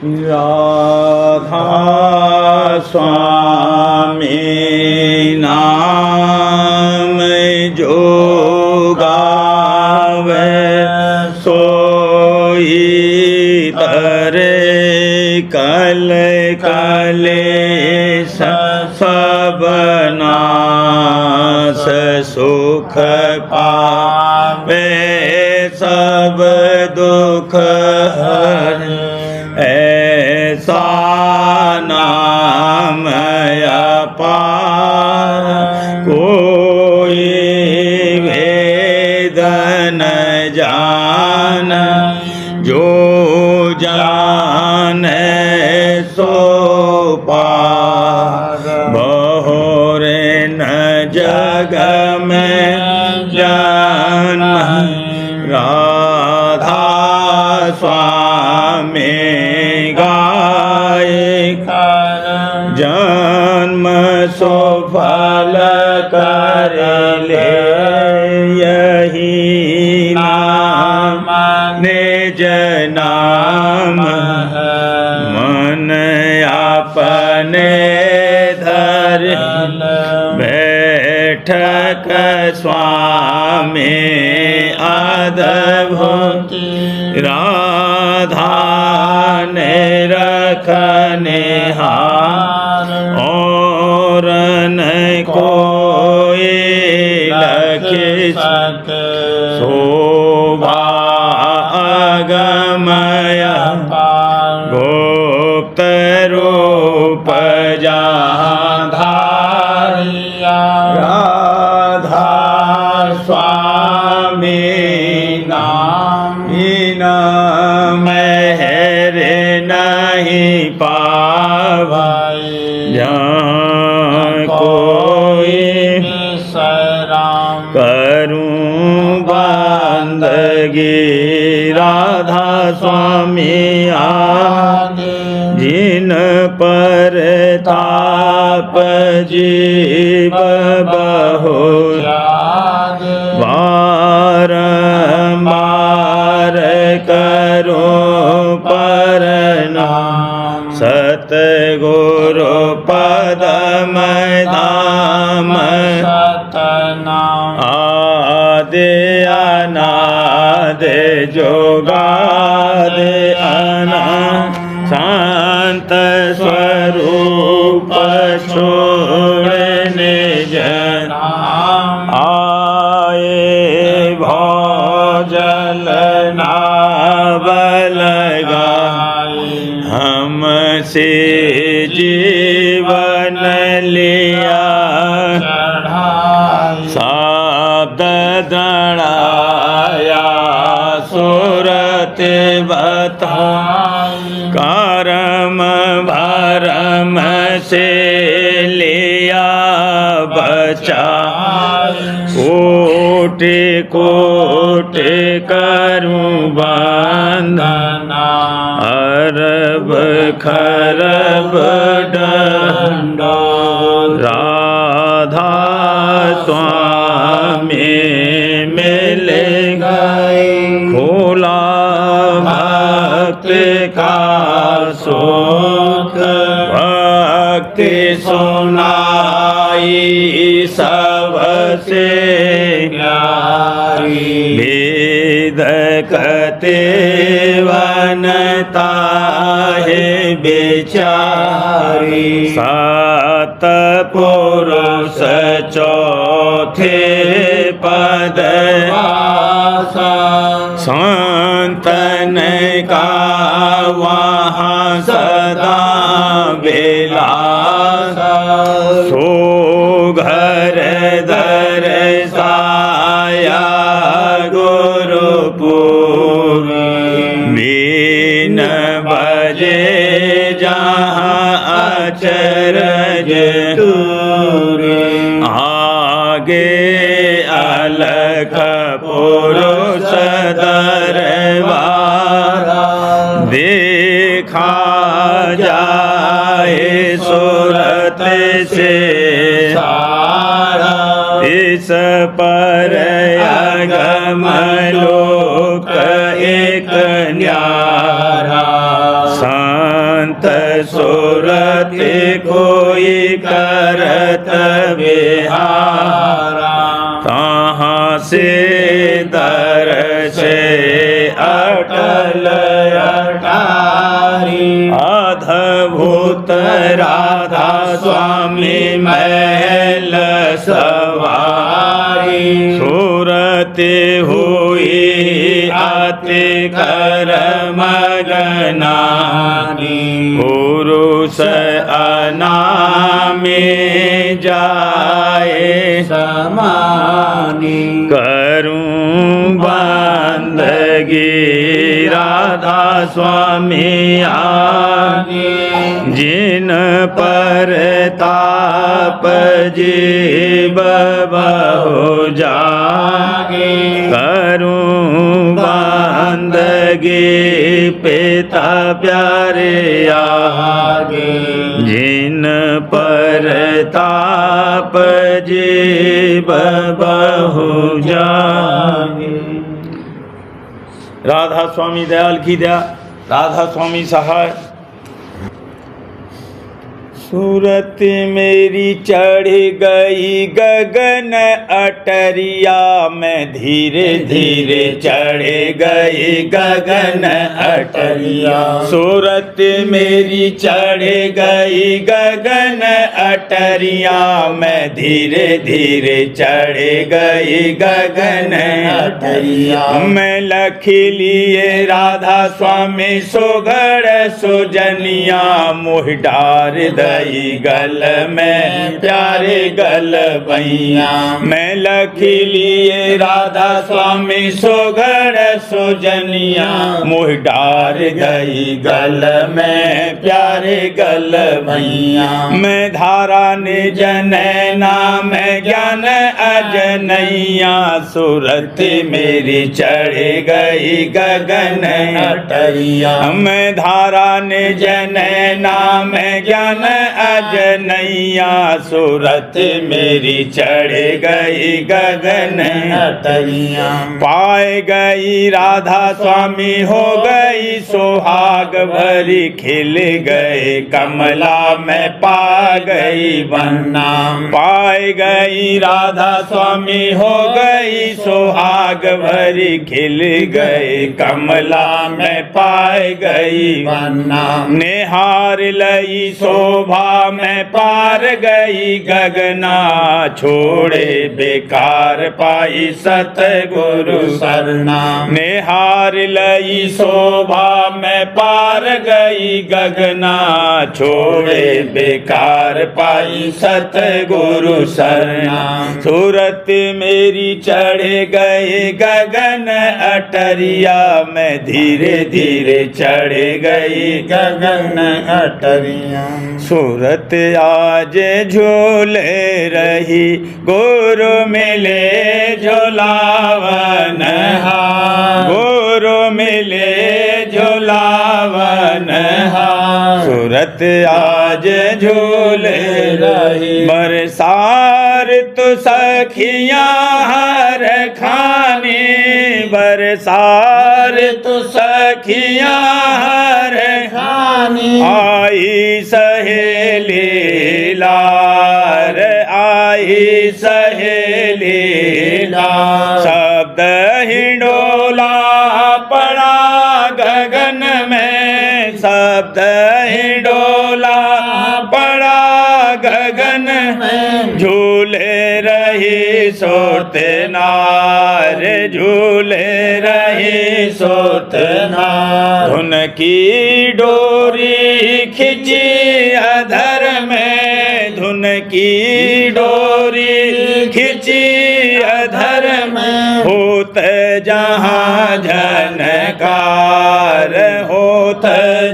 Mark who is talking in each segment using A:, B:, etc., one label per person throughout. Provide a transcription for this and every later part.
A: राधा स्वामी नाम जो गावे सोई तरे कल कलेश सब नाश सुख पावे सब दुख हरे ऐसा नाम अपार कोई वेद न जान जो जाने सो पार बहुरे न जग में जन्म राधा स्वामी जन्म सफल कर ले यही नाम निज नाम मन अपने धर बैठक स्वामी अद्भुत राधा ने रखने हार और न कोई लखी सक शोभा अगमय गुप्त रूप जहाँ धारिया राधा स्वामी नाम मेहर नहीं पावाई कोई सराम करूं बंदगी राधा स्वामी आगे जिन पर ताप जीव बहु बारंबार करो परनाम सतगुरु पदम धाम सतनाम आदि अनाद जोगाद अनाद शांत स्वरूप छोड़ने जन आए भोजल नावल गाए हमसे जीवन लिया शब्द दड़ाया सुरत बता करम भरम से लिया बचा कोटि कोटि करूं बंदना अरब खरब दंडो राधा स्वामी मिल गए खोला भक्त का सुख भक्ति सुनाई सबसे प्यारी वेद कते वनता है बेचारी सात पुरुष चौथे पद संतन का वहाँ सदा विलास सो घर दरसाया गुरुपुर बीन बजे जहाँ अचरज आगे अलख पुरुष दरबार देखा जाए सूरत से इस पर अगम लोक एक न्यारा सूरत कोई करत बिहारा। कहाँ से दर्श अटल अटारी। अद्भुत राधा स्वामी महल सवारी। सूरत हुई आते कर मगनानी। पुरुष अनामे जाए समानी। करूं बंदगी राधा स्वामी आगे। जिन पर ताप जीव बहु जागे। करूं बंदगी पिता प्यारे आगे। जिन पर ताप जीव बहु जागे। राधा स्वामी दयाल की दया, राधा स्वामी सहाय। सूरत मेरी चढ़ गई गगन अटरिया में। धीरे धीरे चढ़ गई गगन अटरिया। सूरत मेरी चढ़ गई गगन अटरिया में। धीरे धीरे चढ़ गई गगन अटरिया। मैं लखी लिए राधा स्वामी सुघड़ सुजनिया। मोह डार दई गल में प्यारे गल भैया। मैं लखी लिए राधा स्वामी सुघड़ सुजनिया। मोह डार गई गल में प्यारे गल भैया। मैं धारा निज नैना में ज्ञान अजनैया। सूरत मेरी चढ़ गई गगन अटरिया। मैं धारा निज नैना में ज्ञान अजनैया। सूरत मेरी चढ़ गई गगन अटरिया। पाए गई राधा स्वामी हो गई सुहाग भरी। खिल गए कमला में पा गई बन्ना। पाए गई राधा स्वामी हो गई सुहाग भरी। खिल गए कमला में पाए गई बन्ना। निहार लई शोभा में पार गई गगना। छोड़े बेकार पाई सतगुरु सरना। निहार लई शोभा में पार गई गगना। छोड़े बेकार पाई सतगुरु सरना। सूरत मेरी चढ़ गए गगन अटरिया में। धीरे धीरे चढ़ गई गगन अटरिया। सूरत आज झूले रही गुरु मिले झुलावन। गुरु मिले झुलावन। सूरत आज झूले रही। बरसार तो सखियां हर खानी। बरसार तो सखियां हर खानी। आई सहेली लार। आई सहेली लार। शब्द हिंडोला पड़ा गगन में। शब्द हिंडोला पड़ा गगन में। झूले रही सोत नार। झूले रही सोत नार। धुन की डोरी खिंची अधर में। धुन की डोरी खिंची अधर में। होत जहाँ झनकार। होत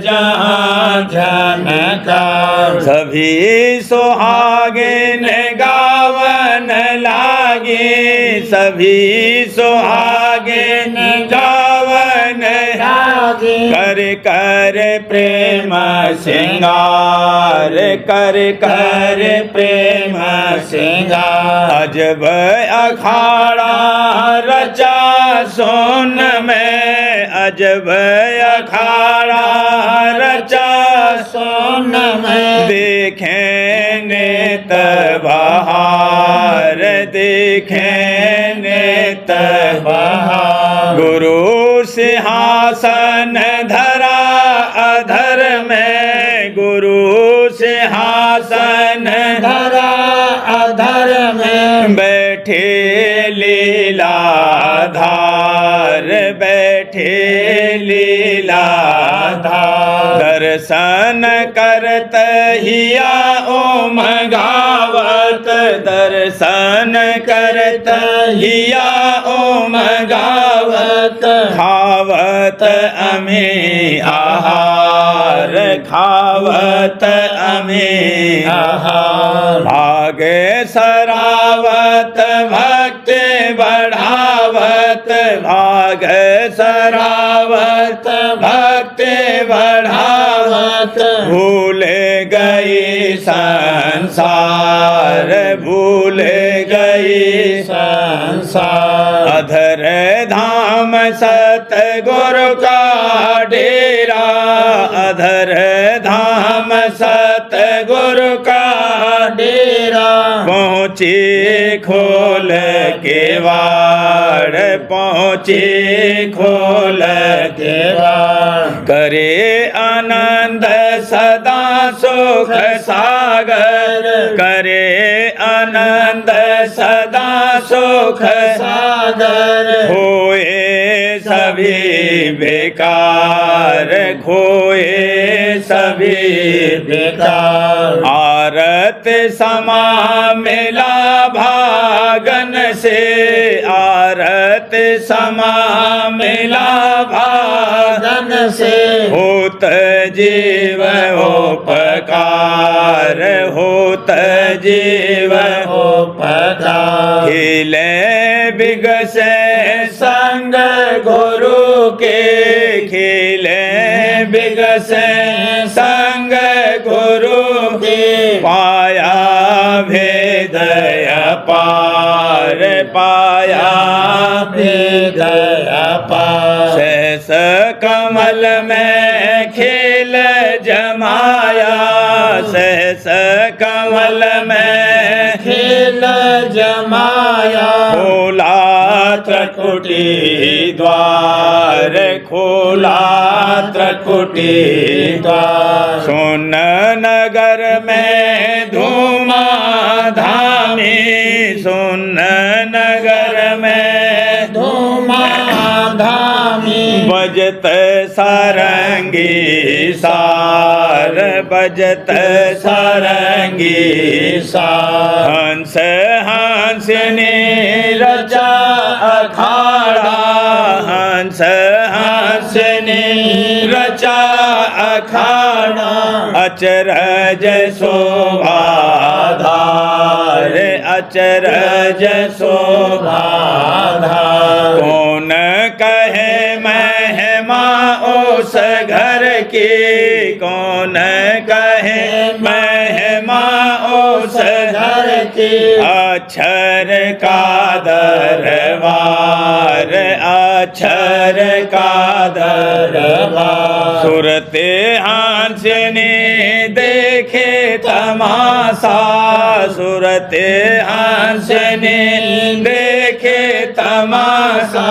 A: जहाँ झनकार। सभी सुहागिन गावन लागे। सभी सुहागिन गावन लागे। कर कर प्रेम सिंगार। कर कर प्रेम सिंगार। अजब अखाड़ा रचा सोन में। अजब अखाड़ा रचा
B: सोन में
A: देखें नित बहार, देखें नित
B: बहार।
A: गुरु सिंहासन धरा अधर में, गुरु सिंहासन
B: धरा अधर में
A: बैठे लीलाधार, बैठे लीलाधार। दर्शन करत हिया ओम गावत, दर्शन करत हिया ओम गावत। खावत अमी आहार, खावत अमी
B: आहार।
A: भागे सरावत भक्ति बढ़ावत, भाग सरावत भक्ति बढ़ावत। भूल गई संसार, भूल गई
B: संसार।
A: अधर धाम सतगुरु का डेरा, अधर धाम सतगुरु का
B: डेरा।
A: पहुँची खोल के वाड़, पहुँची खोल के
B: वाड़।
A: करे आनंद सदा सुख सागर, करे आनंद सदा सुख
B: सागर।
A: खोए सभी बेकार, खोए सभी
B: बेकार।
A: आरत समा मिला भागन से, आरत समा मिला भागन
B: से।
A: होत जीव उपकार, होत जीव
B: उपकार।
A: खिले बिगसे संग गुरु के, खिले बिगसे संग गुरु के। पाया भेद अपार, पाया
B: भेद अपार।
A: सहस कमल में खेल जमाया, सहस कमल में
B: खेल जमाया।
A: खोला त्रिकुटी द्वार, खोला त्रिकुटी
B: द्वार।
A: सुन नगर में धूमा धामी, सुन नगर में
B: धूमा धामी।
A: बजत सारंगी सार, बजत सारंगी
B: सार।
A: हंस हंसने रचा अखाड़ा, हंस हंसने रचा अखाड़ा। अचरज शोभाधार, अचरज शोभाधार। कौन कहे महिमा उस घर की, कौन कहे महिमा उस घर की। अक्षर का दरबार, अक्षर का दरबार। सुरते हांसने देखे तमाशा, सुरते हांसने देखे तमाशा।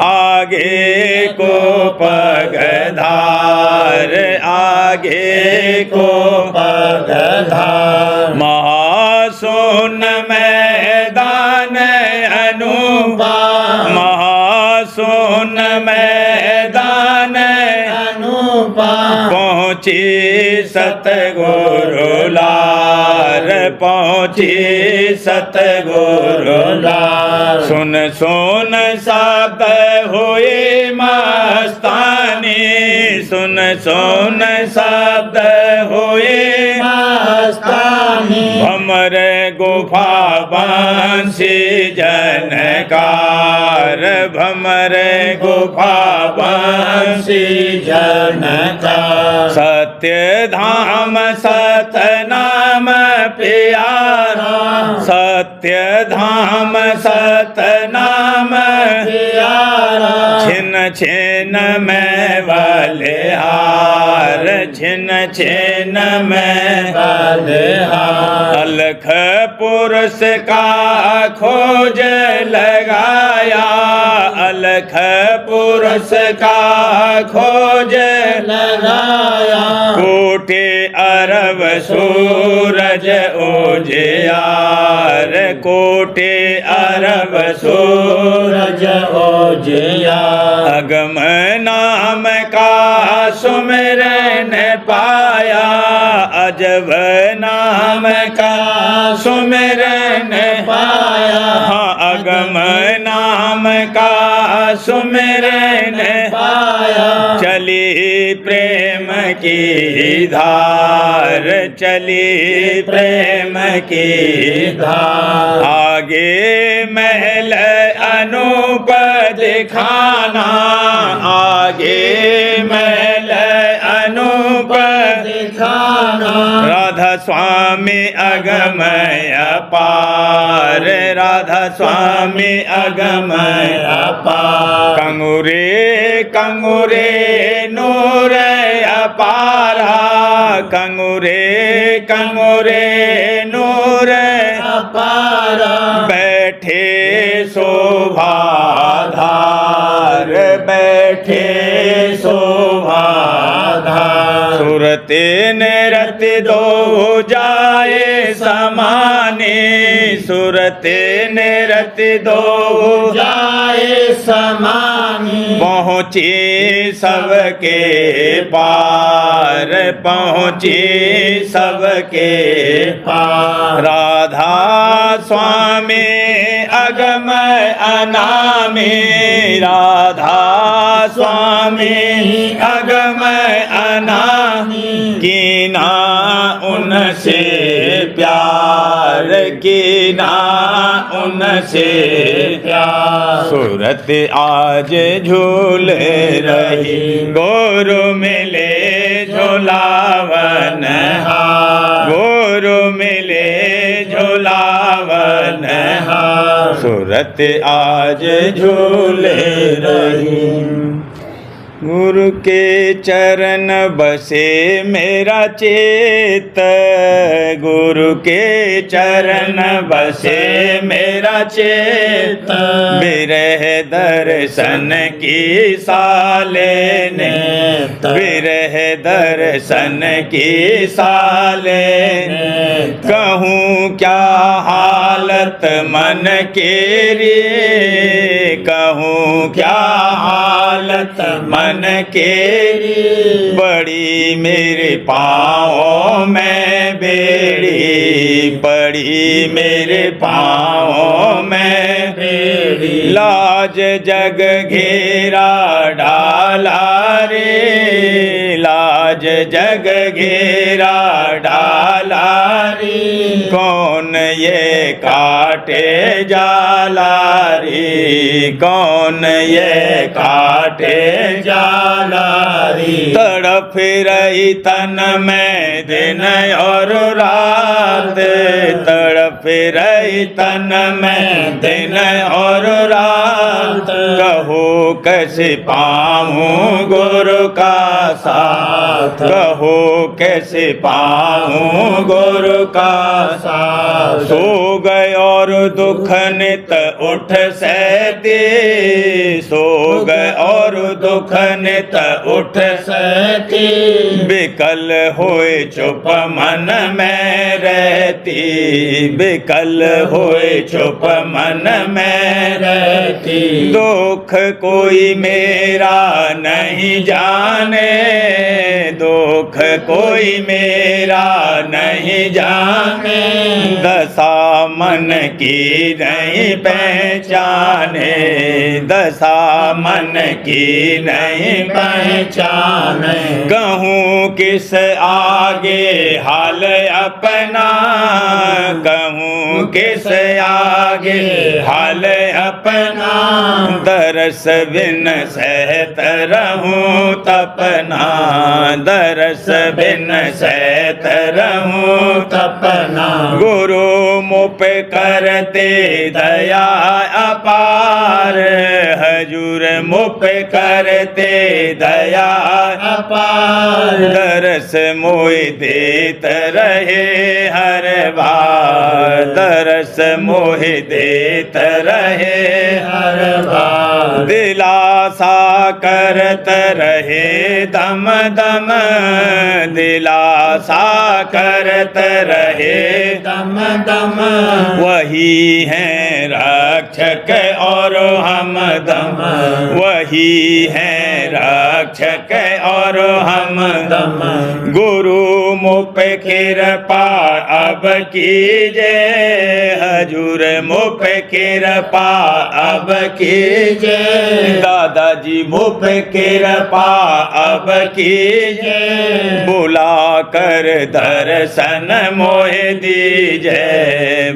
A: आगे को पगधार, आगे को
B: पगधार।
A: महासुन मैदान अनुपा, महासुन मैदान
B: अनुपा।
A: पहुँची सतगुरु लार, पहुँची सतगुरु लार। सुन सुन शब्द हुए मस्तानी, सुन सुन शब्द हुए
B: मस्तानी।
A: भमर गुफा बंसी जनकार, भमर गुफा बंसी
B: जनकार।
A: सत्य धाम सतनाम प्यारा, सत्य धाम सतनाम
B: प्यारा।
A: छिन छिन में बलिहार, छिन छिन में
B: बलिहार
A: अलख पुरुष का खोज लगाया अलख पुरुष का खोज
B: लगाया
A: कोटि अरब सूरज उजियार कोटि अरब सूरज
B: सूरज ओजिया
A: अगम नाम का सुमिरन पाया अजब नाम का सुमिरन
B: पाया
A: हाँ अगम नाम का सुमिरन
B: पाया
A: चली प्रेम की धार चली प्रेम की
B: धार
A: आगे महल अनूप दिखाना आगे महल अनूप
B: दिखाना
A: राधा स्वामी अगमय अपार राधा स्वामी अगमय
B: अपार
A: कंगुरे कंगुरे नूर अपारा कंगुरे कंगुरे नूर
B: अपारा
A: बैठे शोभाधार बैठे शोभाधार सुरते नृत्य दो जाए समाने सुरते नृत्य दो
B: जाए समानी
A: पहुँची सबके पार पहुँची सबके
B: पार
A: राधा स्वामी अगम अनामी राधा स्वामी अगम अनामी कीना उनसे प्यार कीना उनसे
B: प्यार
A: सूरत आज झूल रही गोरु मिले झोलावन गोरु मिले झोलावन सूरत आज झूल रही गुरु के चरण बसे मेरा चित गुरु के चरण बसे मेरा चित विरह दर्शन की साले ने विरह दर्शन की साले ने कहूँ क्या हालत मन के रे कहूँ क्या हालत मन केरी बड़ी मेरे पाँव में बेड़ी पड़ी मेरे पाँव में बेड़ी लाज जग घेरा डाला रे लाज जग घेरा डाला रे कौन ये काटे जाला रे कौन ये काटे जालारी तड़प रही तन में दिन और रात तड़प रही तन में दिन और रात कहो कैसे पाऊं गुरु का साथ कहो कैसे पाऊं गुरु का साथ सो गए और दुख नित उठ सहते सो गए और दुख नित उठ सहती बिकल होए चुप मन में रहती बिकल होए चुप मन में रहती दुख कोई मेरा नहीं जाने दुख कोई मेरा नहीं जाने दशा मन की नहीं पहचाने दशा मन की नहीं पहचाने कहूँ किस आगे हाल अपना कहूँ किस आगे हाल अपना दरस बिन सहत रहूं तपना दरस बिन सहत रहूं तपना गुरु मुझ पे करते दया अपार है हजूर मुप करते दया
B: अपार
A: दरस मोहि देत रहे हर बार दरस मोहि देत रहे
B: हर बार
A: दिलासा करत रहे दम दम दिलासा करत रहे
B: दम दम
A: वही है रक्षक और हमदम वही है रक्षक और हमदम गुरु मुप कृपा अब कीजे हजूर मुप कृपा अब कीजे दादाजी मुप कृपा अब कीजे बुला कर दर्शन मोहे दीजे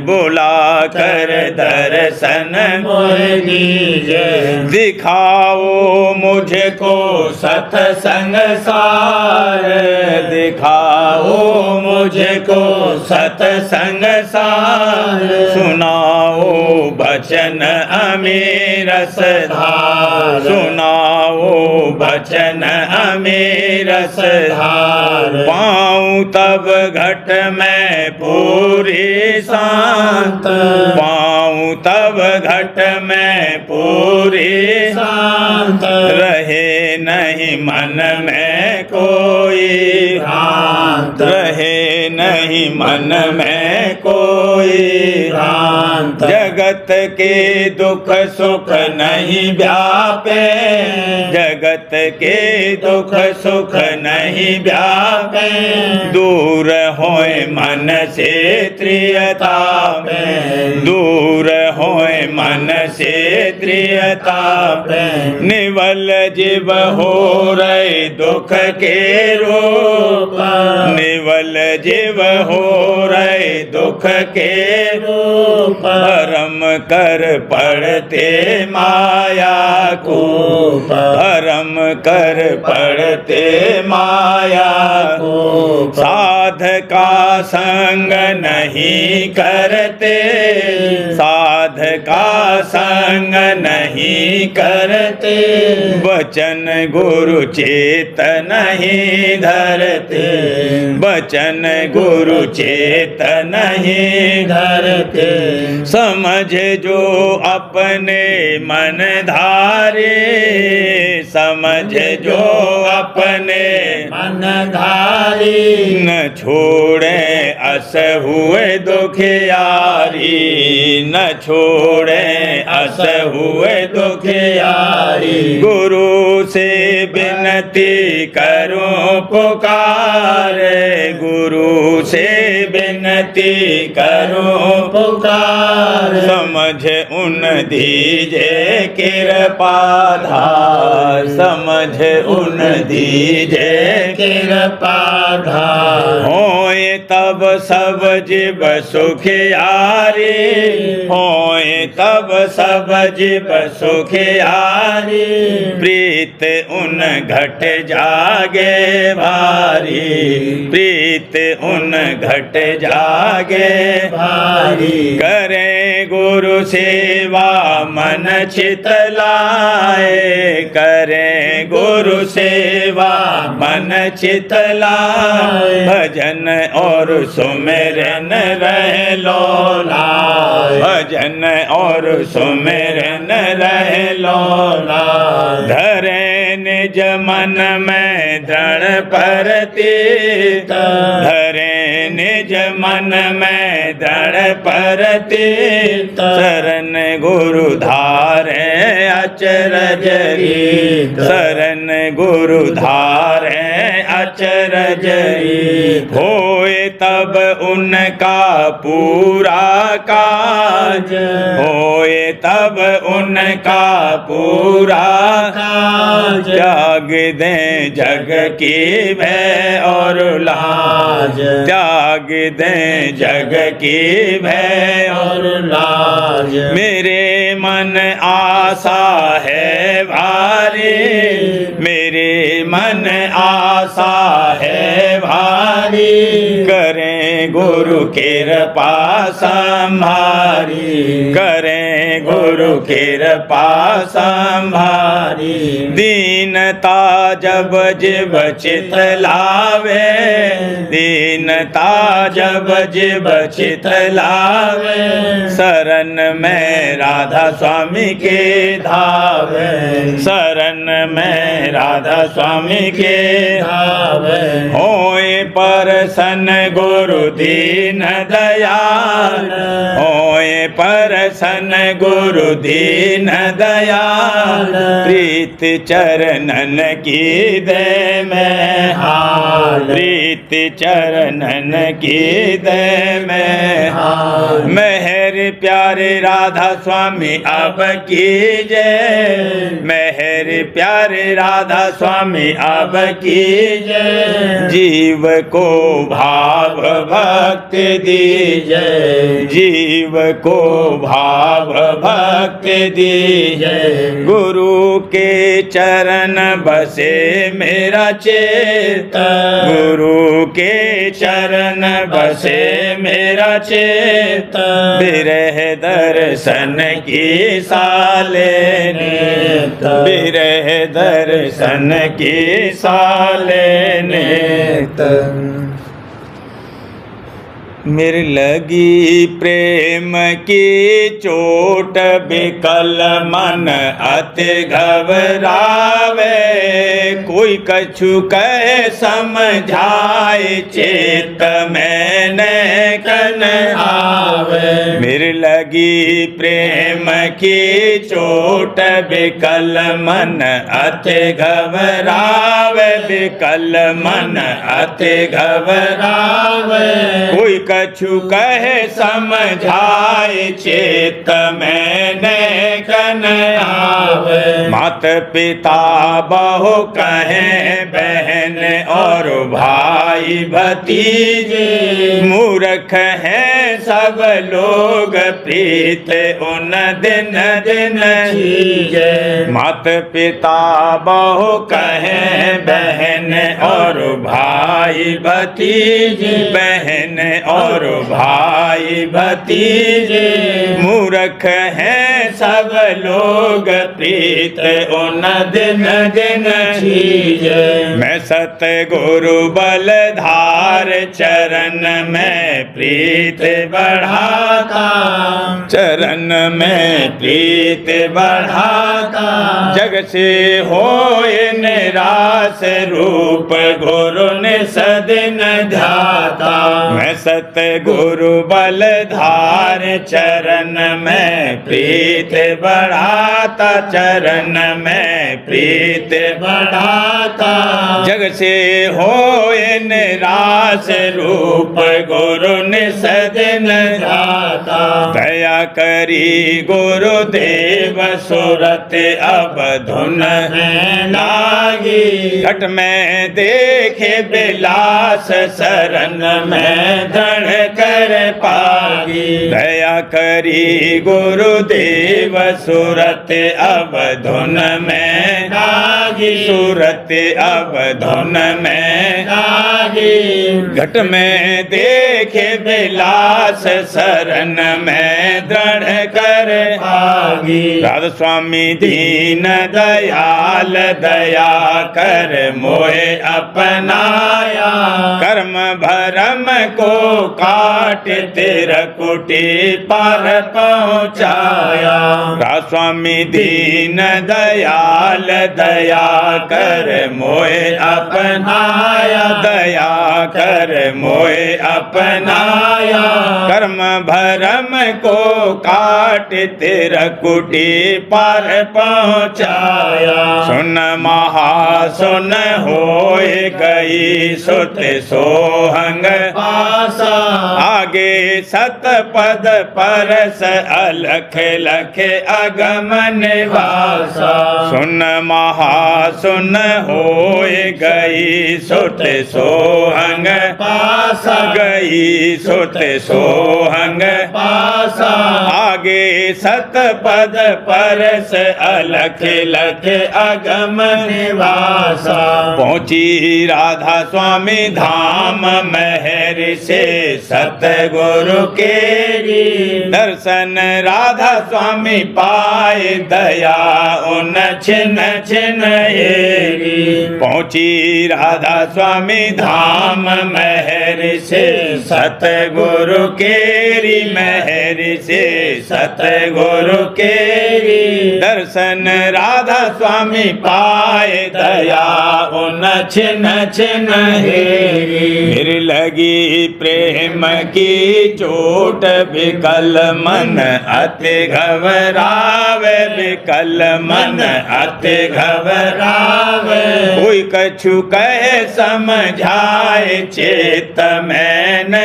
A: बुला कर दर्शन
B: मोहे दीजे
A: दिखाओ मुझको सत्संग सार दिखाओ मुझको सत्संग सार सुनाओ बचन अमीर सधार सुनाओ बचन अमीर सधार पाऊं तब घट में पूरी शांत पाऊं तब घट में पूरी
B: शांत
A: रहे नहीं मन में कोई
B: भ्रांत
A: रहे नहीं मन में कोई
B: भ्रांत
A: जगत के दुख सुख नहीं व्यापे जगत के दुख सुख नहीं व्यापे दूर होए मन से त्रियता में दूर होए मन से त्रियता में निवल जीव हो रहे दुख के रूप निवल जीव हो रहे दुख के रूप भरम कर पढ़ते माया को भरम कर पढ़ते माया को साध का संग नहीं करते साध का संग नहीं करते वचन गुरु चेत नहीं धरते वचन गुरु चेत नहीं धरते समझ जो अपने मन धारे समझ जो अपने
B: मन धारी
A: न छोड़े अस हुए दुखियारी न छोड़े अस हुए दुखियारी गुरु से विनती करूं पुकार गुरु से विनती करूं
B: पुकार
A: समझ उन दीजे कृपा धार समझ उन दीजे
B: कृपा धार
A: होए तब सब जीव सुखियारी होए तब सब जीव सुखियारी प्रीत उन घट जागे भारी प्रीत उन घट जागे
B: भारी
A: करे गुरु सेवा मन चित लाए करे गुरु सेवा मन चित लाए भजन और सुमिरन रह लोलाए भजन और सुमिरन रह लोलाए धरे निज मन में दृढ़ परतीत धरे निज मन में दृढ़ परतीत शरण गुरु धारे अचरज रीत शरण गुरु धारे अचरज रीत होए तब उनका पूरा काज होए तब उनका पूरा
B: काज
A: त्याग दे जग की भय और लाज त्याग दे जग की भय और
B: लाज
A: मेरे मन आशा है भारी मेरे मन आशा है भारी करें गुरु कृपा संभारी, करें गुरु कृपा संभारी। दीनता जब जीव चित लावे, दीनता जब जीव चित लावे, शरण में राधा स्वामी के धावे, शरण में राधा स्वामी के धावे। होए परसन गुरु दीन दयाल, होए परसन गुरु दीन दयाल, प्रीत चरणन की दे में हाल, प्रीत चरणन की दे में हाल। मेहर प्यारे राधा स्वामी अब कीजे, मेहर प्यारे राधा स्वामी अब कीजे, जीव को भाव भक्ति दीजे, जीव को भाव भक्ति दीजे। गुरु के चरण बसे मेरा चित्त, गुरु के चरण बसे मेरा चित्त, बिरह दर्शन की साले नेत, बिरह दर्शन की साले नेत। मेरे लगी प्रेम की चोट, बिकल मन अति घबरावे, कोई कछु कह समझाए, चित्त में कन आवे। मेरे लगी प्रेम की चोट, बिकल मन अति घबरावे, बिकल मन अति घबरावे, कोई कछु कहे समझाए, चित्त में कन आवे। मात पिता बहु कहे, बहन और भाई भतीजे, मूर्ख हैं सब लोग, प्रीत उन दिन दिन चीजे। मात पिता बहु कहे, बहन और भाई भतीजे, बहन और भाई भतीजे, मूर्ख हैं सब लोग, प्रीत उन दिन दिन चीजे। मैं सतगुरु बलधार, चरण में प्रीत बढ़ाता, चरण में प्रीत बढ़ाता, जग से होए निराश, रूप गुरु ने सदिन ध्याता। मैं सतगुरु बलधार, चरण में प्रीत बढ़ाता, चरण में प्रीत बढ़ाता, जग से होए निराश, रूप गुरु ने सदिन ध्याता। दया करी गुरुदेव, सुरत अब धुन लागी, घट में देखे बिलास, शरण में दृढ़ कर पागी। दया करी गुरुदेव, सुरत अब धुन में लागी, सुरत अब धुन में लागी, घट में देखे बिलास, शरण में दृढ़ कर पागी। राधा स्वामी दीन दयाल, दया कर मोहे अपनाया, कर्म भरम को काट तेरा कुटी पार पहुँचाया। राधा स्वामी दीन दयाल, दया कर मोहे अपनाया, दया कर मोहे अपनाया, कर्म भरम को काट तेरा कुटी पार पहुँचाया। सुन महा सुन होए गई, सुत सोहंग पासा, आगे सतपद परस अलख लख अगम निवासा। सुन महा सुन होए गई, सुत सोहंग पासा, गई सुत सोहंग पासा, आगे सतपद परस अलख लख अगम निवासा। पहुँची राधा स्वामी धाम, महर महर से सतगुरु केरी दर्शन राधा स्वामी पाए दया उन छिन छिन हेरी पहुंची राधा स्वामी धाम महर से सतगुरु केरी महर से सतगुरु केरी दर्शन राधा स्वामी पाए दया उन छिन छिन हेरी फिर लगी प्रेम की चोट विकल मन अति घबरावे विकल मन अति घबरावे कोई कछु कहे समझाए चित्त में न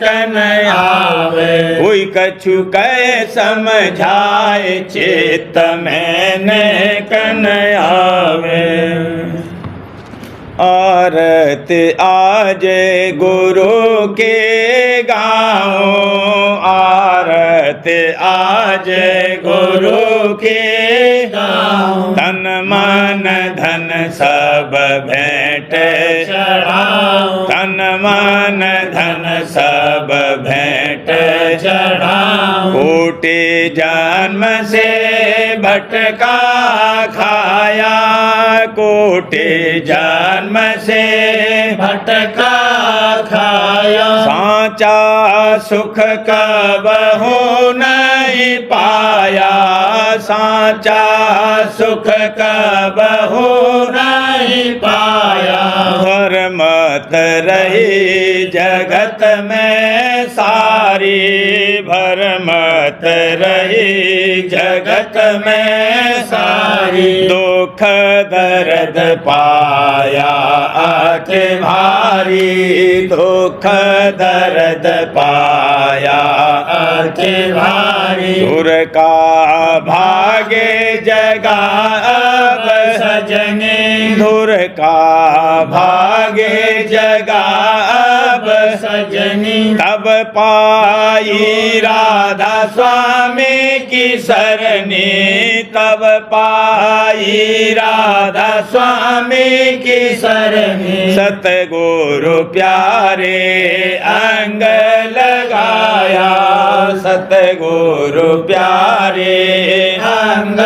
A: कन आवे कोई कछु कहे समझाए चित्त में न कन आवे आरत आज गुरु के गाँव आरत आज गुरु के गाँव तन मन धन सब भेंट चढ़ाओ तन मन धन सब भेंट चढ़ाओ कोटि जन्म से भटका खाया कोटि जन्म से भटका खाया सांचा सुख कबहु नहीं पाया सांचा सुख कबहु नहीं पाया भरमत रही जगत में सारी भरमत रही जगत में सारी दुख दर्द पाया अति भारी दुख दर्द पाया अति भारी सुर का भागे जगा अब सजने धुर का भागे जगा अब सजनी तब पाई राधा स्वामी की सरनी तब पाई राधा स्वामी की सरनी सतगुरु प्यारे अंग लगाया सतगुरु प्यारे अंग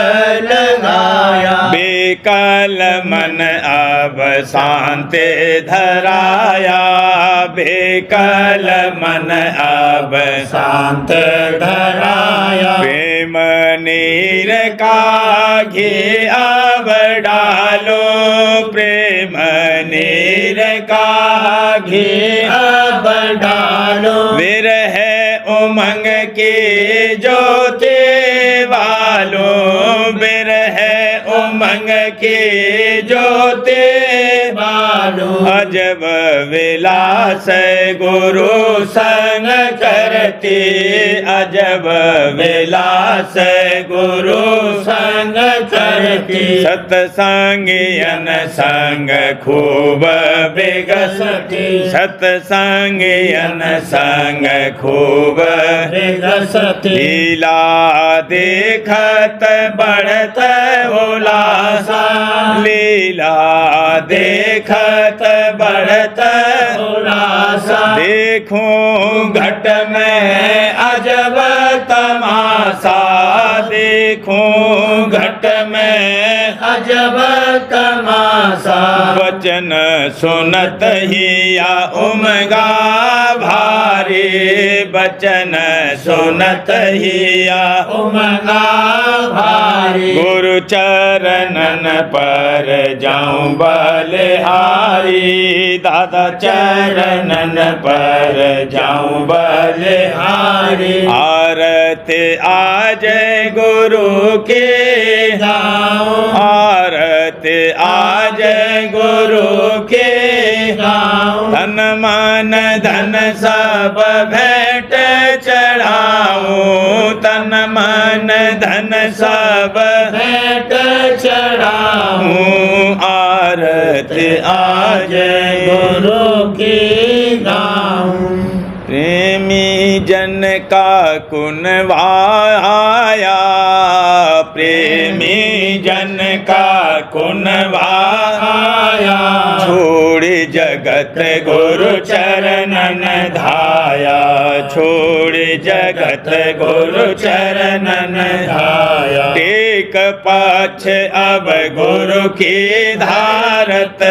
A: लगाया बेकल मन अब शांत धराया बेकल मन अब शांत धराया प्रेम नीर का घी अब डालो प्रेम नीर का घी अब डालो विरह उमंग की ज्योति वालो विरह उमंग की ज्योति वालो अजब विलास गुरु संग करती अजब विलास गुरु संग करती सत्संगियन संग खूब बिगसती सत्संगियन संग खूब बिगसती लीला देखत बढ़त उलासा लीला देखत बढ़त उलासा देखूं घट में अजब तमाशा देखूं घट में अजब तमाशा वचन सुनत ही या उमगा भारी वचन सुनत ही या उमगा भारी गुरु चरणन पर जाऊं बलिहारी दादा चरणन पर जाऊं बलिहारी आरत आज गुरु के गाँव आरत आज गुरु के गाँव तन मन धन सब भेंट चढ़ाऊं तन मन धन सब भेंट चढ़ाऊं आरत आज गुरु के गाँव प्रेमी जन का कुनवाया प्रेमी जन का कुनवाया छोड़ जगत गुरु चरणन छोड़ जगत गुरु चरणन
B: धाया
A: टेक पाछ अब गुरु की धारत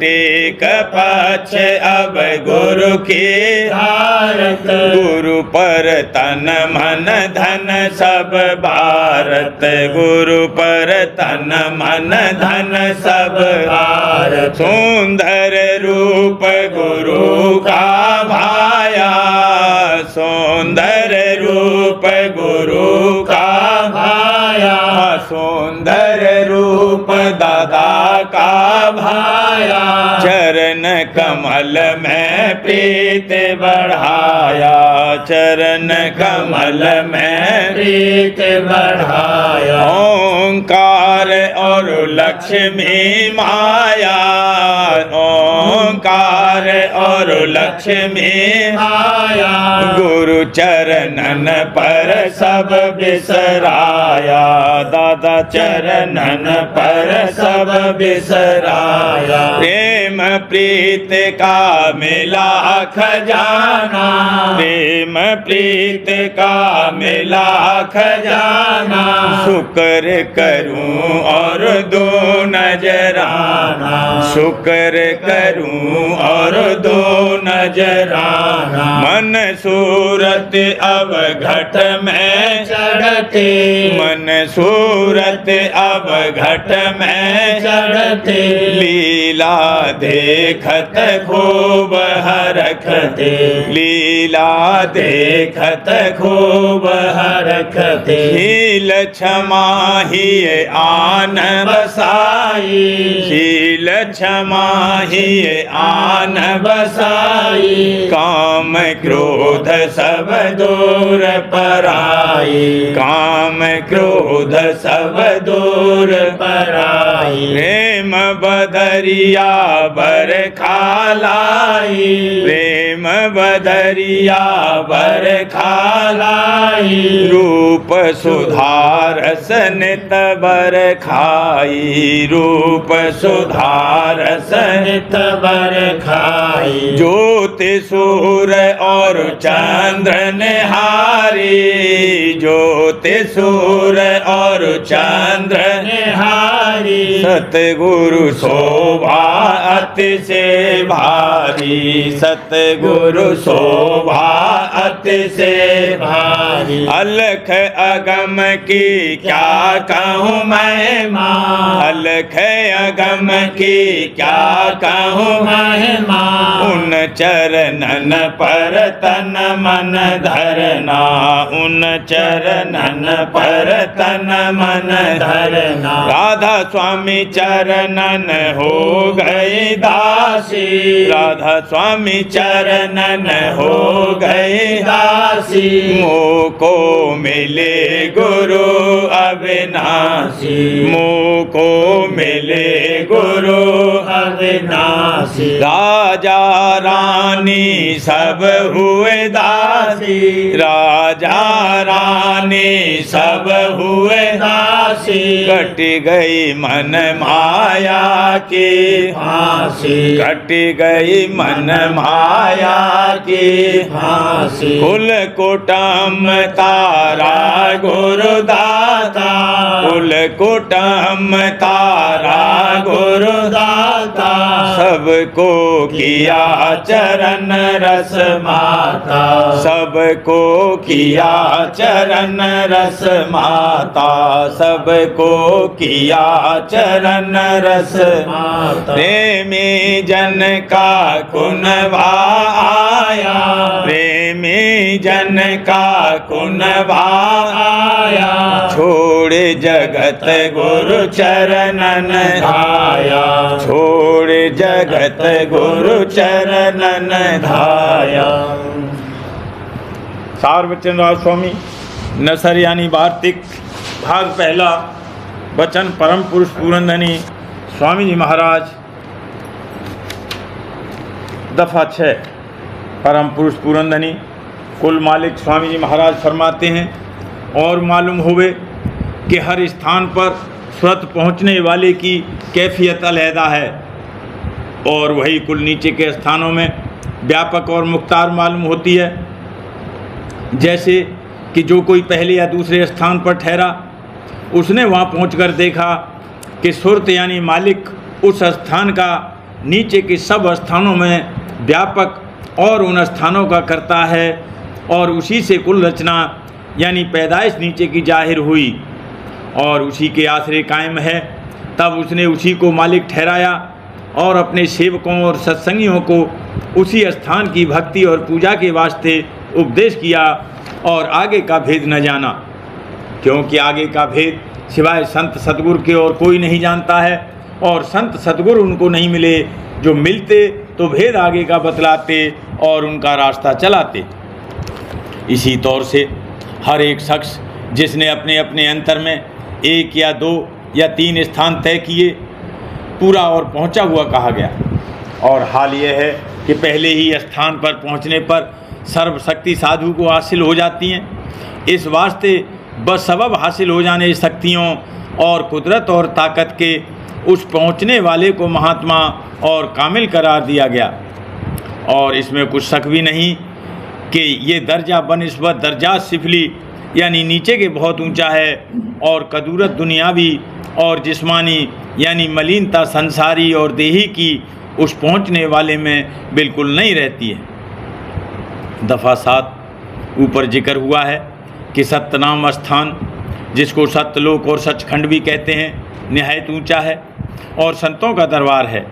A: टेक पाछ अब गुरु की
B: भारत
A: गुरु पर तन मन धन सब भारत गुरु पर तन मन धन सब
B: भारत
A: सुंदर रूप गुरु का भाया सुंदर रूप गुरु का
B: भाया
A: सुंदर रूप दादा का भाया चरण कमल में प्रीत बढ़ाया चरण कमल में
B: प्रीत बढ़ाया
A: ओंकार और लक्ष्मी माया ओंकार और लक्ष्मी
B: आया
A: गुरु चरणन पर सब बिसराया दादा चरणन पर सब बिसराया प्रेम प्रीत का मिला खजाना प्रेम प्रीत का मिला खजाना शुक्र करूं और दो नजराना शुक्र करूं और दो नजराना मन सूरत अब घट में
B: चढ़ते
A: मन सूरत अब घट में
B: चढ़ते
A: लीला देखत खूब हरखते लीला देखत खूब
B: हरखते
A: शील क्षमा ही आन बसाई शील क्षमा ही आन बसाई काम क्रोध सब दूर पराई काम क्रोध सब दूर
B: पराई
A: प्रेम बदरिया बर खालाई प्रेम बदरिया बर खालाई रूप सुधारस नित बर खाई रूप सुधारस
B: नित बर खाई
A: ज्योति सूर और चंद्र निहारी ज्योति सूर और चंद्र
B: निहारी
A: सतगुरु शोभा अति से भारी सतगुरु शोभा अति से
B: भारी
A: अलख अगम की क्या कहूँ मैं
B: माँ
A: अलख अगम की क्या कहूँ
B: महिमा
A: उन चरणन पर तन मन धरना उन चरणन पर तन मन
B: धरना
A: राधा स्वामी चरणन हो गए दासी राधा स्वामी चरणन हो गए
B: दासी
A: मोको मिले गुरु अविनाशी मोको मिले गुरु
B: अविनाशी
A: राजा रानी सब हुए दासी राजा रानी सब हुए
B: दासी
A: कट गई मन माया की
B: फांसी
A: कट गई मन माया की
B: फांसी
A: कुल कुटुंब तारा गुरुदाता कुल कुटुंब तारा गुरुदाता सबको किया चरण रस माता सबको किया चरण रस माता सबको किया चरण रस
B: माता
A: प्रेमी जन का कुनवा आया प्रेमी जन का कुनवा आया छोड़ जगत गुरु चरणन
B: धाया
A: छोड़ जगत गुरु चरणन धाया। सार वचन राज स्वामी नसर यानी वार्तिक भाग पहला वचन परम पुरुष पूरनधनी स्वामी जी महाराज दफा 6। परम पुरुष पूरनधनी कुल मालिक स्वामी जी महाराज फरमाते हैं और मालूम होवे कि हर स्थान पर स्वत पहुँचने वाले की कैफियत अलहदा है और वही कुल नीचे के स्थानों में व्यापक और मुख्तार मालूम होती है। जैसे कि जो कोई पहले या दूसरे स्थान पर ठहरा, उसने वहाँ पहुंचकर देखा कि सुरत यानी मालिक उस स्थान का नीचे के सब स्थानों में व्यापक और उन स्थानों का करता है, और उसी से कुल रचना यानी पैदाइश नीचे की जाहिर हुई और उसी के आश्रय कायम है। तब उसने उसी को मालिक ठहराया और अपने सेवकों और सत्संगियों को उसी स्थान की भक्ति और पूजा के वास्ते उपदेश किया और आगे का भेद न जाना, क्योंकि आगे का भेद सिवाय संत सतगुरु के और कोई नहीं जानता है, और संत सतगुरु उनको नहीं मिले जो मिलते तो भेद आगे का बतलाते और उनका रास्ता चलाते। इसी तौर से हर एक शख्स जिसने अपने अपने अंतर में 1 या 2 या 3 स्थान तय किए, पूरा और पहुंचा हुआ कहा गया। और हाल यह है कि पहले ही स्थान पर पहुंचने पर सर्वशक्ति साधु को हासिल हो जाती हैं। इस वास्ते बस सबब हासिल हो जाने शक्तियों और कुदरत और ताकत के उस पहुंचने वाले को महात्मा और कामिल करार दिया गया। और इसमें कुछ शक भी नहीं कि ये दर्जा बनिस्बत दर्जात सिफली यानी नीचे के बहुत ऊंचा है, और कदूरत दुनियावी और जिस्मानी यानी मलिनता संसारी और देही की उस पहुंचने वाले में बिल्कुल नहीं रहती है। दफ़ा 7 ऊपर जिक्र हुआ है कि सत्यनाम स्थान, जिसको सत्यलोक और सचखंड भी कहते हैं, निहायत ऊंचा है और संतों का दरबार है।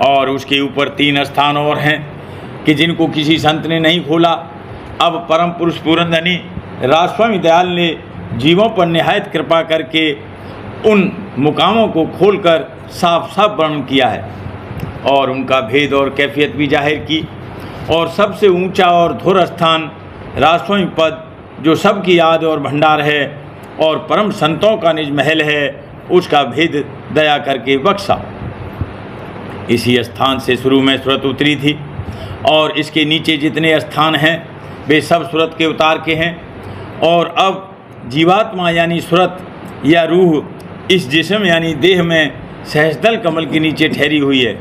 A: और उसके ऊपर 3 स्थान और हैं कि जिनको किसी संत ने नहीं खोला। अब परम पुरुष पूरनधनी राजस्वामी दयाल ने जीवों पर निहायत कृपा करके उन मुकामों को खोलकर साफ साफ वर्णन किया है और उनका भेद और कैफियत भी जाहिर की। और सबसे ऊंचा और धुर स्थान राजस्वामी पद, जो सबकी याद और भंडार है और परम संतों का निज महल है, उसका भेद दया करके बख्शा। इसी स्थान से शुरू में सूरत उतरी थी और इसके नीचे जितने स्थान हैं वे सब सूरत के उतार के हैं। और अब जीवात्मा यानी सूरत या रूह इस जिस्म यानी देह में सहस्दल कमल के नीचे ठहरी हुई है,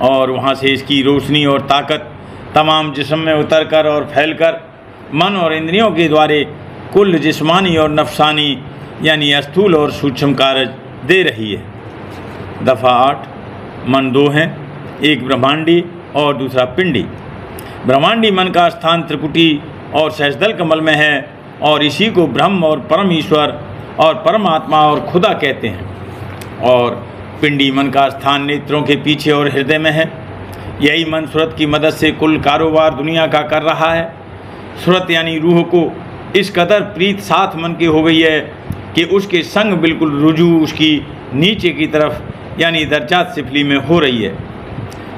A: और वहाँ से इसकी रोशनी और ताकत तमाम जिस्म में उतरकर और फैलकर मन और इंद्रियों के द्वारे कुल जिस्मानी और नफसानी यानी स्थूल और सूक्ष्म कार्य दे रही है। दफ़ा 8 मन 2 हैं, एक ब्रह्मांडी और दूसरा पिंडी। ब्रह्मांडी मन का स्थान त्रिकुटी और सहस्दल कमल में है, और इसी को ब्रह्म और परम ईश्वर और परमात्मा और खुदा कहते हैं। और पिंडी मन का स्थान नेत्रों के पीछे और हृदय में है। यही मन सूरत की मदद से कुल कारोबार दुनिया का कर रहा है। सूरत यानी रूह को इस कदर प्रीत साथ मन की हो गई है कि उसके संग बिल्कुल रुजू उसकी नीचे की तरफ यानी दर्जात सिफली में हो रही है,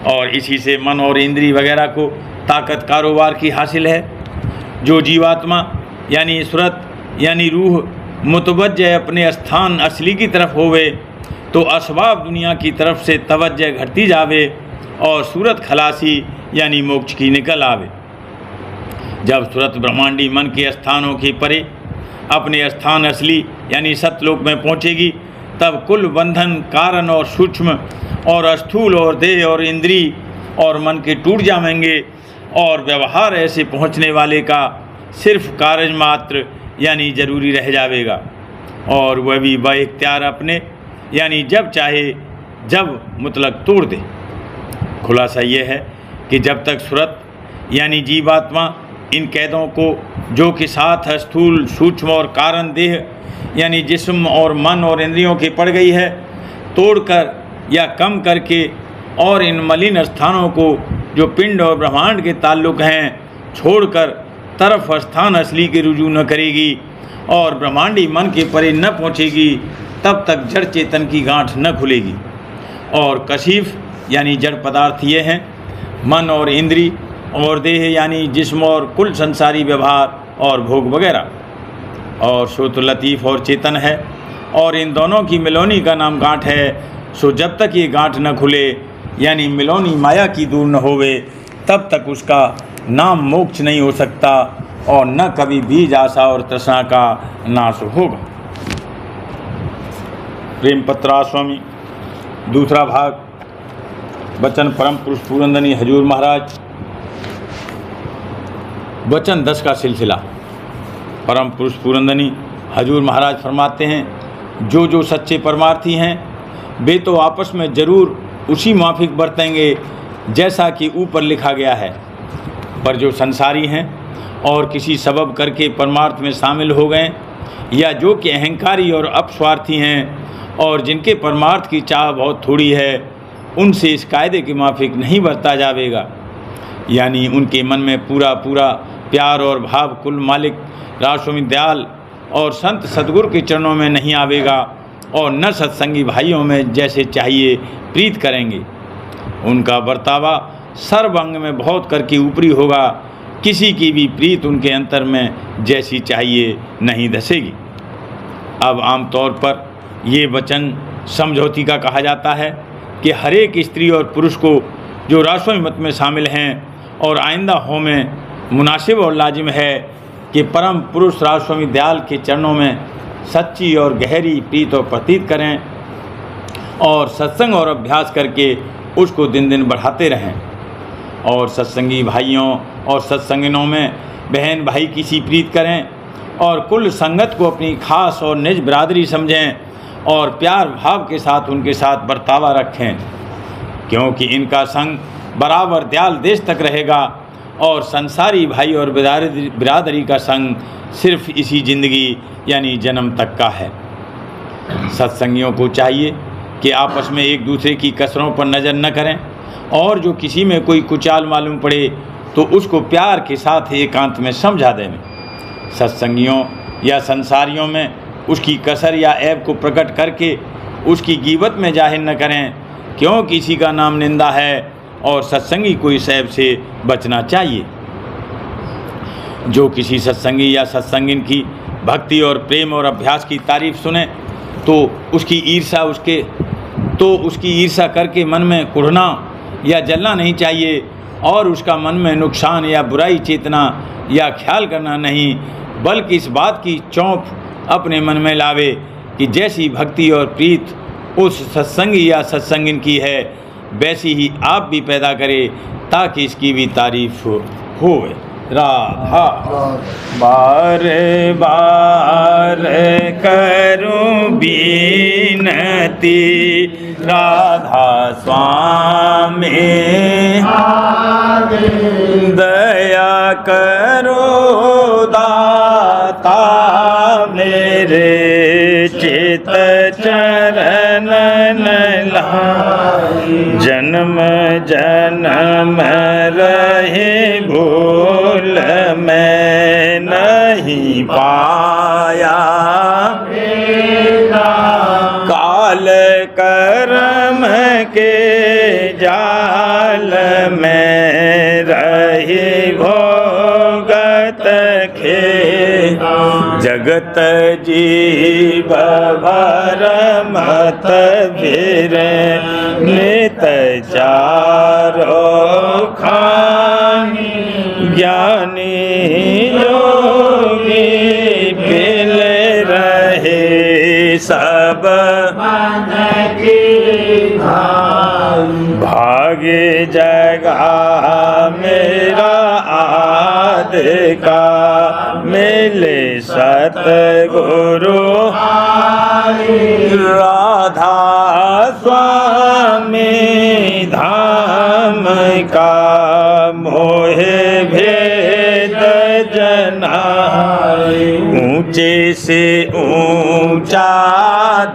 A: और इसी से मन और इंद्री वगैरह को ताकत कारोबार की हासिल है। जो जीवात्मा यानी सूरत यानी रूह मुतवज्जह अपने स्थान असली की तरफ होवे, तो असबाब दुनिया की तरफ से तवज्जह घटती जावे और सूरत खलासी यानी मोक्ष की निकल आवे। जब सूरत ब्रह्मांडी मन के स्थानों के परे अपने स्थान असली यानी सतलोक में पहुँचेगी, तब कुल बंधन कारण और सूक्ष्म और स्थूल और देह और इंद्री और मन के टूट जाएंगे, और व्यवहार ऐसे पहुँचने वाले का सिर्फ कार्य मात्र यानी जरूरी रह जाएगा, और वह भी बाइख्तियार अपने यानी जब चाहे जब मुतलक तोड़ दे। खुलासा ये है कि जब तक सूरत यानी जीवात्मा इन कैदों को जो कि साथ स्थूल सूक्ष्म और कारण देह यानी जिस्म और मन और इंद्रियों की पड़ गई है, तोड़कर या कम करके, और इन मलिन स्थानों को जो पिंड और ब्रह्मांड के ताल्लुक हैं छोड़कर तरफ स्थान असली के रुजू न करेगी और ब्रह्मांडी मन के परे न पहुँचेगी, तब तक जड़ चेतन की गांठ न खुलेगी। और कशीफ यानी जड़ पदार्थ ये हैं मन और इंद्री और देह यानी जिस्म और कुल संसारी व्यवहार और भोग वगैरह, और सो तो लतीफ़ और चेतन है, और इन दोनों की मिलोनी का नाम गांठ है। सो जब तक ये गांठ न खुले यानी मिलोनी माया की दूर न होवे, तब तक उसका नाम मोक्ष नहीं हो सकता, और न कभी बीज आशा और तृष्णा का नाश होगा। प्रेम पत्रा स्वामी दूसरा भाग। वचन परम पुरुष पूरनधनी हजूर महाराज। वचन 10 का सिलसिला। परम पुरुष पूरनदनी हजूर महाराज फरमाते हैं, जो जो सच्चे परमार्थी हैं वे तो आपस में ज़रूर उसी माफिक बरतेंगे जैसा कि ऊपर लिखा गया है, पर जो संसारी हैं और किसी सबब करके परमार्थ में शामिल हो गए, या जो कि अहंकारी और अपस्वार्थी हैं और जिनके परमार्थ की चाह बहुत थोड़ी है, उनसे इस कायदे के माफिक नहीं बरता जाएगा। यानी उनके मन में पूरा पूरा प्यार और भाव कुल मालिक राजस्वामी दयाल और संत सतगुरु के चरणों में नहीं आवेगा, और न सत्संगी भाइयों में जैसे चाहिए प्रीत करेंगे। उनका बर्तावा सर्व अंग में बहुत करके ऊपरी होगा, किसी की भी प्रीत उनके अंतर में जैसी चाहिए नहीं धसेगी। अब आमतौर पर ये वचन समझौती का कहा जाता है कि हर एक स्त्री और पुरुष को जो राजस्वामी मत में शामिल हैं और आइंदा हो में मुनासिब और लाजिम है कि परम पुरुष राजस्वामी दयाल के चरणों में सच्ची और गहरी प्रीत और प्रतीत करें और सत्संग और अभ्यास करके उसको दिन दिन बढ़ाते रहें। और सत्संगी भाइयों और सत्संगिनों में बहन भाई की सी प्रीत करें और कुल संगत को अपनी खास और निज बिरादरी समझें और प्यार भाव के साथ उनके साथ बर्तावा रखें, क्योंकि इनका संग बराबर दयाल देश तक रहेगा और संसारी भाई और बिरादरी का संग सिर्फ इसी ज़िंदगी यानी जन्म तक का है। सत्संगियों को चाहिए कि आपस में एक दूसरे की कसरों पर नज़र न करें, और जो किसी में कोई कुचाल मालूम पड़े तो उसको प्यार के साथ एकांत में समझा दें। सत्संगियों या संसारियों में उसकी कसर या ऐब को प्रकट करके उसकी गीबत में जाहिर न करें, क्यों किसी का नाम निंदा है और सत्संगी को इस ऐब से बचना चाहिए। जो किसी सत्संगी या सत्संगिन की भक्ति और प्रेम और अभ्यास की तारीफ सुने तो उसकी ईर्षा करके मन में कुढ़ना या जलना नहीं चाहिए, और उसका मन में नुकसान या बुराई चेतना या ख्याल करना नहीं, बल्कि इस बात की चौंक अपने मन में लावे कि जैसी भक्ति और प्रीत उस सत्संगी या सत्संगिन की है वैसी ही आप भी पैदा करें, ताकि इसकी भी तारीफ होवे। राधा बार बार करूं बीनती, राधा स्वामी दया करो दाता, मेरे चित चरण जन्म जन्म रहे भूल मैं नहीं पाया, काल कर्म के जाल में रही भोगत खे, जगत जीव भर मत फिर नित चारो खानी, ज्ञानी योगी मिल रहे सब भाग्य जगा मेरा आद का, मिले सतगुरु राधा स्वामी धाम का, मोहे भेद जना ऊंचे से ऊंचा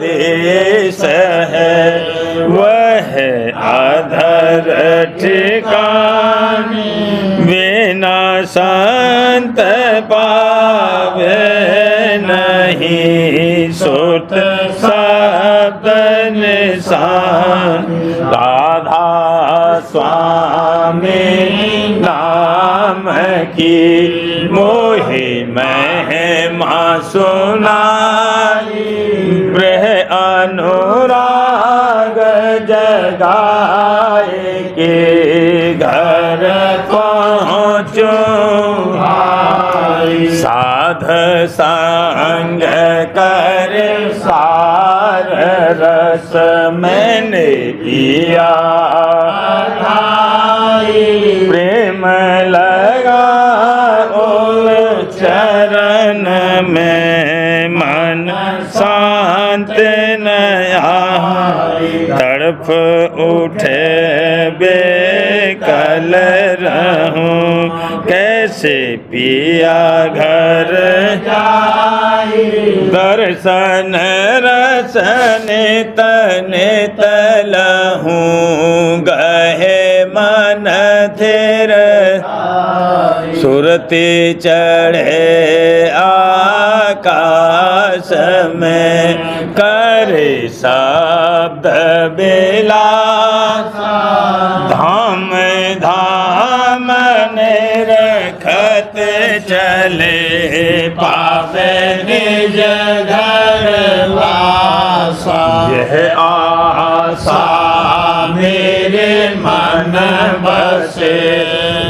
A: देश है, वह अधर ठिकानी, बिना संत पावे नहीं सुत शब्द निशान, राधा स्वामी नाम की मोहे महिमा सुनाई, ब्रह अनुराग जगाए के घर पहुँचो, साध संग कर सार रस मैंने पिया, प्रेम लगा ओ तरफ उठे बेकल रहूं, कैसे पिया घर
B: जाई,
A: दर्शन रसन तने तलहूं, गहे मन थिर सुरती चढ़े आकाश में, करे शब्द बिलास धाम धाम ने रखत चले, पावे
B: निज घर वासा,
A: यह आशा
B: मेरे मन बसे,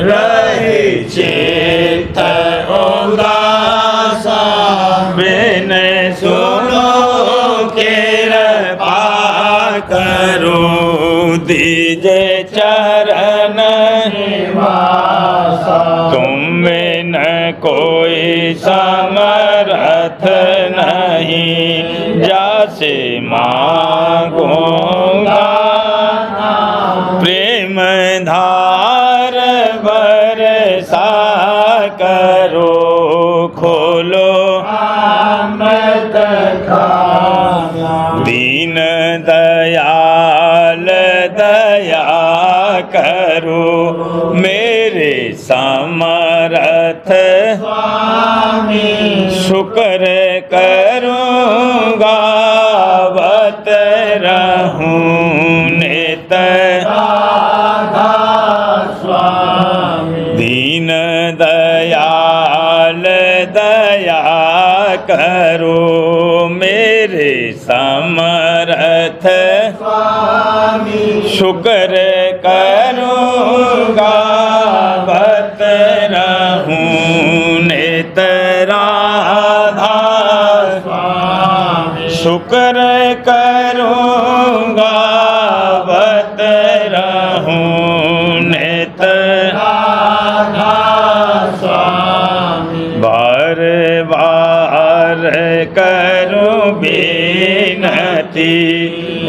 B: रही चित्त उदासा,
A: बिन सुनो कृपा करो, दीजे चरण
B: निवासा,
A: तुम बिन कोई समर्थ नहीं, जासे मांगूंगा प्रेम धार बरसा करो, खोलो
B: अमृत खाना,
A: दीन दयाल दया करो, मेरे समर्थ
B: स्वामी,
A: शुक्र करूँगा बत रहूं, नित
B: राधा स्वामी,
A: दीन दयाल दया करो, मेरे समर्थ
B: स्वामी,
A: शुक्र करूँगा बत रहूं, नित राधा
B: स्वामी,
A: शुक्र करूँगा बत रहूं, नित
B: राधा स्वामी,
A: बार बार करूं बिनती,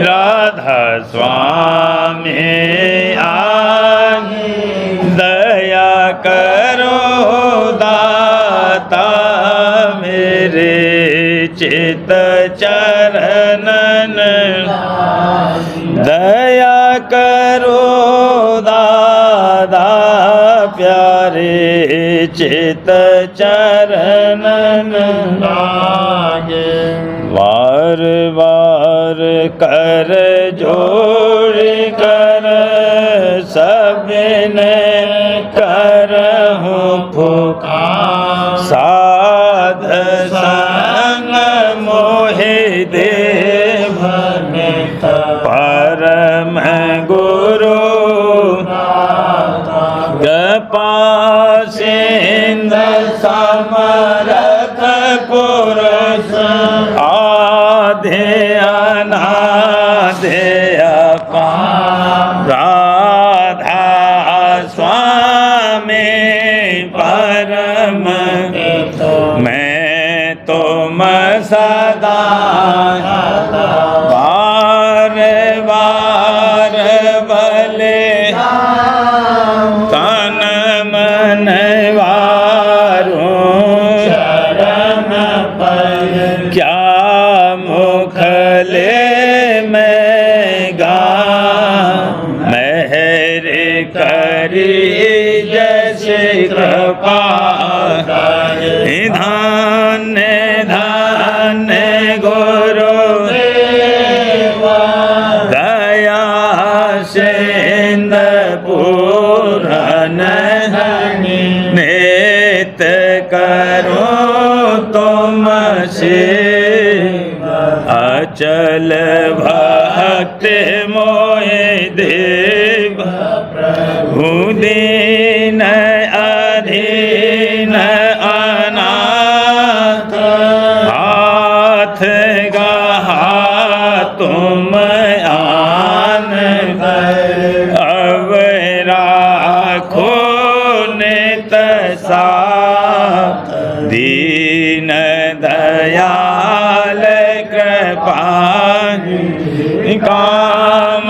A: राधा स्वामी आगे दया करो दाता, मेरे चित चरणन दया करो दादा प्यारे, चित चरणन
B: लागे,
A: बार बार कर जोड़ कर सबने करहूं पुकार, साध संग मोहि देव परम गुरु, कृपा सिंध समरथ पुरुष, आधे अनाधे अपार, राधा स्वामी परम, मैं तुम सदा बार बार बले तन मन वारूं,
B: चरण पर
A: क्या मुख ले मैं गा, मेहर करी जैसे कृपा, धन्य धन्य गुरु दया सिंध पूरन, नित करो तुम से अचल भक्ति मोहि देव, प्रभु दीन अधीन अनाथ, हाथ गहा तुम आन कर, अब राखो नित साथ, दीन दयाल कृपा काम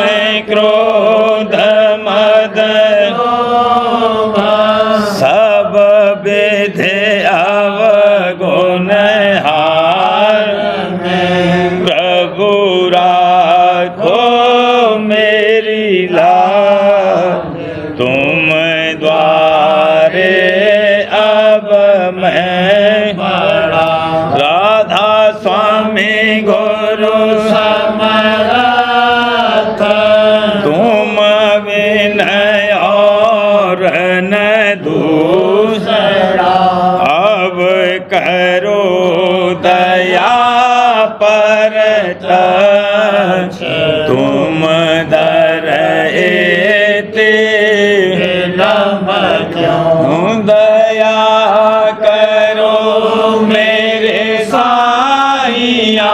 A: विधि अवगुण हार प्रभु राखो मेरी लाज तुम द्वारे अब मैं
B: बड़ा
A: राधा स्वामी गुरु
B: समरथ
A: तुम विनय और न दूसरा अब करो दया पर तुम दर एते
B: लम क्यों
A: दया करो मेरे साईया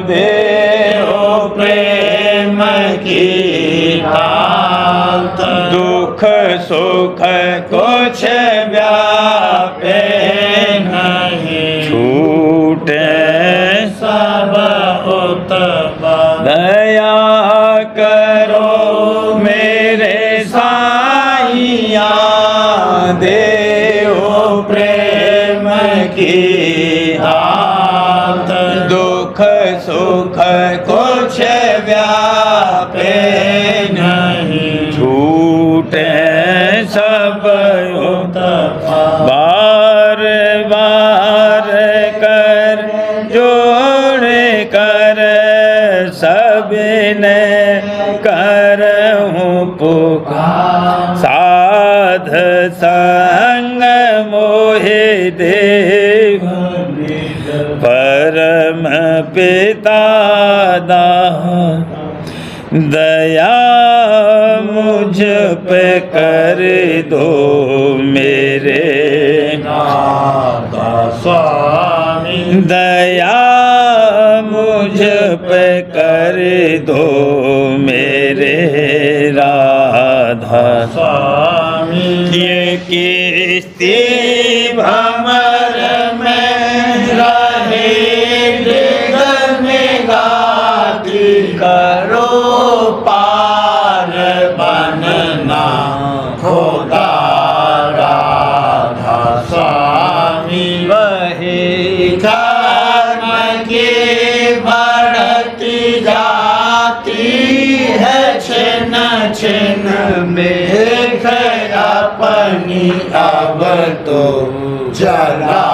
A: देहो
B: प्रेम की दात
A: दुख सुख कुछ व्यापे
B: नहीं
A: छूटे
B: सब उत्पन्न
A: दया करो मेरे साईया देहो प्रेम की
B: दात
A: दुख सुख कुछ व्यापे
B: नहीं
A: छूटे सब
B: उत्पन्न
A: बार बार कर जोड़ कर सबने करहूँ पुकार साध संग मोहे देव परम पिता दाह दया मुझ पे कर दो मेरे
B: नाथा स्वामी
A: दया मुझ पे कर दो मेरे राधा
B: स्वामी
A: ये किस्ती
B: भमर में रहे दिल में गाती करो पार बनना खुदा राधा स्वामी वही धर्म की बढ़ती जाती है छिन छिन में अपनी अब तो जला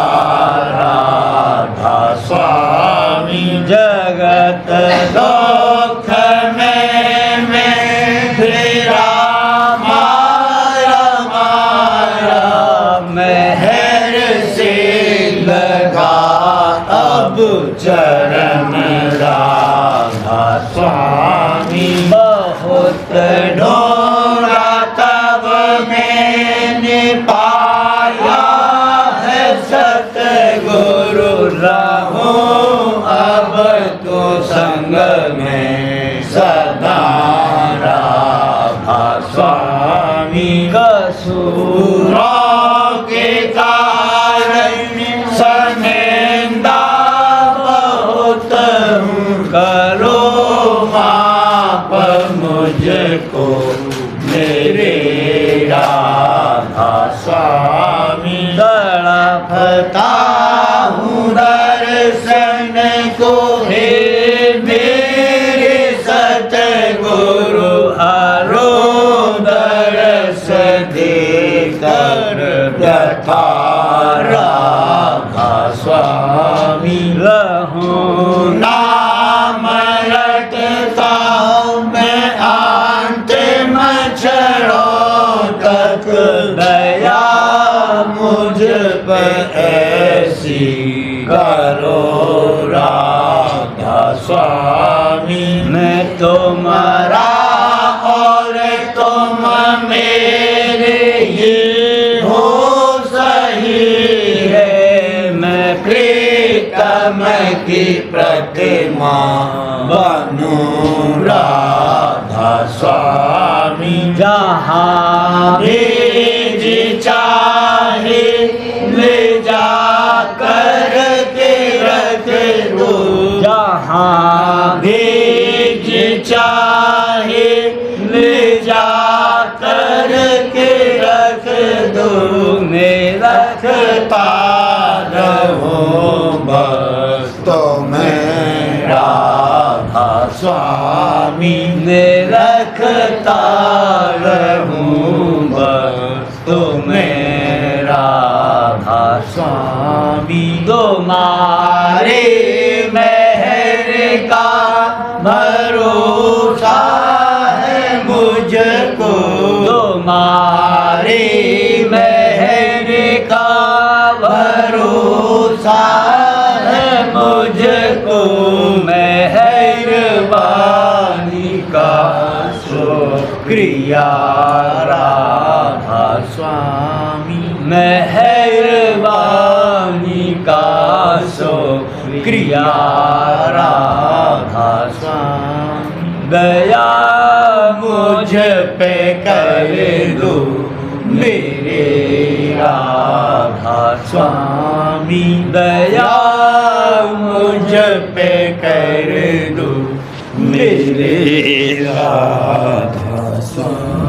B: राधा स्वामी जगत दुख में फिरा मारा मेहर से लगा अब चरण राधा स्वामी बहुत ढोरा तब मैंने पाया है सतगुरु राहो अब तो संग में सदा राधा स्वामी कसूरों के कारण सनेंदा बहुत हूँ करो माप मुझको मेरे राधा स्वामी तड़पता हूँ दर्शन को हे मेरे सतगुरु हरो दर्श देकर व्यथा राधा स्वामी रहूं नाम रटता मैं अंतिम क्षणों तक दया मुझ पर ऐसी करो राधा स्वामी मैं तुम्हारा और तुम मेरे ही हो सही है मैं प्रीतम की प्रतिमा बनूं राधा स्वामी जहाँ भी जी चाहे ले जा कर के रख दो जहाँ भी जी चाहे ले जा कर के रख दो मेरा रखता रहूं बस तुम्हें राधा स्वामी मैं रखता रहूं बस तुम्हें राधा स्वामी तुम्हारे मेहर का भरोसा है मुझको तुम्हारे मेहर का भरोसा है मुझको मेहरबानी का शुक्रिया राधा स्वामी मेहरबानी का शुक्रिया राधा स्वामी दया मुझ पे कर दो मेरे राधा स्वामी दया मुझ पे कर दो मेरे राधा स्वामी।